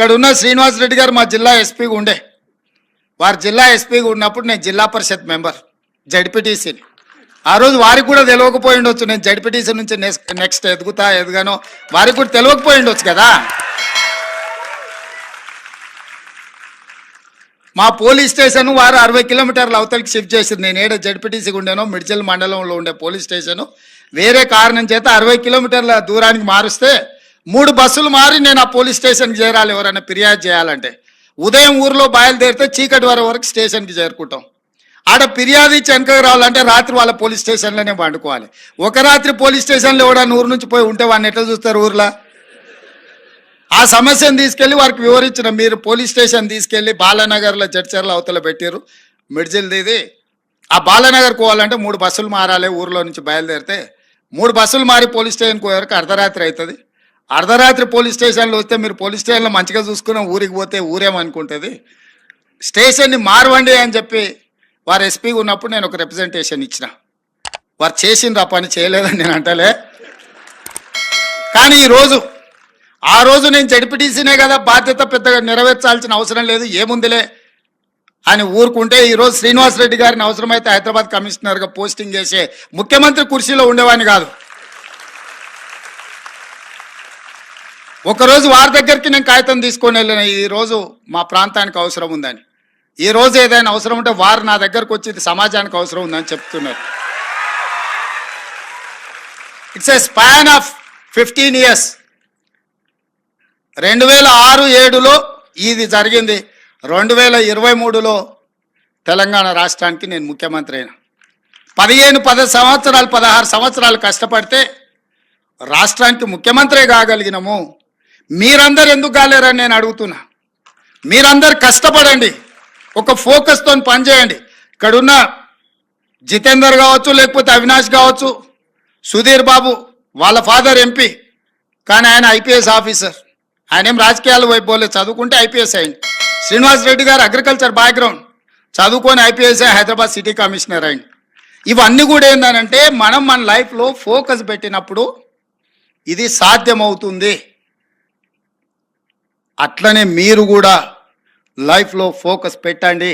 ఇక్కడున్న శ్రీనివాస్ రెడ్డి గారు మా జిల్లా ఎస్పీగా ఉండే, వారు జిల్లా ఎస్పీగా ఉన్నప్పుడు నేను జిల్లా పరిషత్ మెంబర్ జడ్పీటీసీని. ఆ రోజు వారికి కూడా తెలియకపోయి ఉండొచ్చు, నేను జడ్పీటీసీ నుంచి నెక్స్ట్ ఎదుగానో వారికి కూడా తెలియకపోయి ఉండొచ్చు కదా. మా పోలీస్ స్టేషన్ వారు 60 కిలోమీటర్ల అవతలికి షిఫ్ట్ చేసింది. నేను ఏడ జడ్పీటీసీగా ఉండేనో మిడ్చల్ మండలంలో ఉండే పోలీస్ స్టేషను వేరే కారణం చేత 60 కిలోమీటర్ల దూరానికి మారుస్తే 3 బస్సులు మారి నేను ఆ పోలీస్ స్టేషన్కి చేరాలి. ఎవరైనా ఫిర్యాదు చేయాలంటే ఉదయం ఊర్లో బయలుదేరితే చీకటి వరకు స్టేషన్కి చేరుకుంటాం. ఆడ ఫిర్యాదు ఇచ్చి వెనకకి రావాలంటే రాత్రి వాళ్ళ పోలీస్ స్టేషన్లోనే పండుకోవాలి. ఒక రాత్రి పోలీస్ స్టేషన్లో ఎవడన్నా ఊరు నుంచి పోయి ఉంటే వాడిని ఎట్లా చూస్తారు ఊర్లో? ఆ సమస్యను తీసుకెళ్లి వారికి వివరించిన, మీరు పోలీస్ స్టేషన్ తీసుకెళ్లి బాలానగర్లో జడ్చర్ల అవతల పెట్టారు మిడ్జిల్ది. ఆ బాలానగర్ పోవాలంటే 3 బస్సులు మారాలి. ఊర్లో నుంచి బయలుదేరితే 3 బస్సులు మారి పోలీస్ స్టేషన్కి పోయేవరకు అర్ధరాత్రి అవుతుంది. అర్ధరాత్రి పోలీస్ స్టేషన్లో వస్తే మీరు పోలీస్ స్టేషన్లో మంచిగా చూసుకున్న ఊరికి పోతే ఊరేమనుకుంటుంది. స్టేషన్ని మారవండి అని చెప్పి వారు ఎస్పీగా ఉన్నప్పుడు నేను ఒక రిప్రజెంటేషన్ ఇచ్చిన. వారు చేసిండ్రు, ఆ పని చేయలేదని నేను అంటలే. కానీ ఆ రోజు నేను జడ్పీటీసీనే కదా, బాధ్యత పెద్దగా నెరవేర్చాల్సిన అవసరం లేదు, ఏముందిలే అని ఊరుకుంటే ఈరోజు శ్రీనివాస్ రెడ్డి గారిని అవసరమైతే హైదరాబాద్ కమిషనర్గా పోస్టింగ్ చేసే ముఖ్యమంత్రి కుర్చీలో ఉండేవాడిని కాదు. ఒకరోజు వారి దగ్గరికి నేను కాగితం తీసుకొని వెళ్ళిన, ఈరోజు మా ప్రాంతానికి అవసరం ఉందని. ఈరోజు ఏదైనా అవసరం ఉంటే వారు నా దగ్గరకు వచ్చి ఇది సమాజానికి అవసరం ఉందని చెప్తున్నారు. It's a span of 15 years. 2006-07లో ఇది జరిగింది. 2023లో తెలంగాణ రాష్ట్రానికి నేను ముఖ్యమంత్రి అయినా. 16 సంవత్సరాలు కష్టపడితే రాష్ట్రానికి ముఖ్యమంత్రి కాగలిగినాము. మీరందరూ ఎందుకు కాలేరని నేను అడుగుతున్నా. మీరందరూ కష్టపడండి, ఒక ఫోకస్తో పనిచేయండి. ఇక్కడున్న జితేందర్ కావచ్చు, లేకపోతే అవినాష్ కావచ్చు, సుధీర్ బాబు వాళ్ళ ఫాదర్ ఎంపీ, కానీ ఆయన ఐపీఎస్ ఆఫీసర్. ఆయన ఏం రాజకీయాలు వైపు పోలేదు, చదువుకుంటే ఐపీఎస్ అయింది. శ్రీనివాస్ రెడ్డి గారు అగ్రికల్చర్ బ్యాక్గ్రౌండ్, చదువుకొని ఐపీఎస్ హైదరాబాద్ సిటీ కమిషనర్ అయింది. ఇవన్నీ కూడా ఏంటంటే మనం మన లైఫ్లో ఫోకస్ పెట్టినప్పుడు ఇది సాధ్యమవుతుంది. అట్లనే మీరు కూడా లైఫ్లో ఫోకస్ పెట్టండి.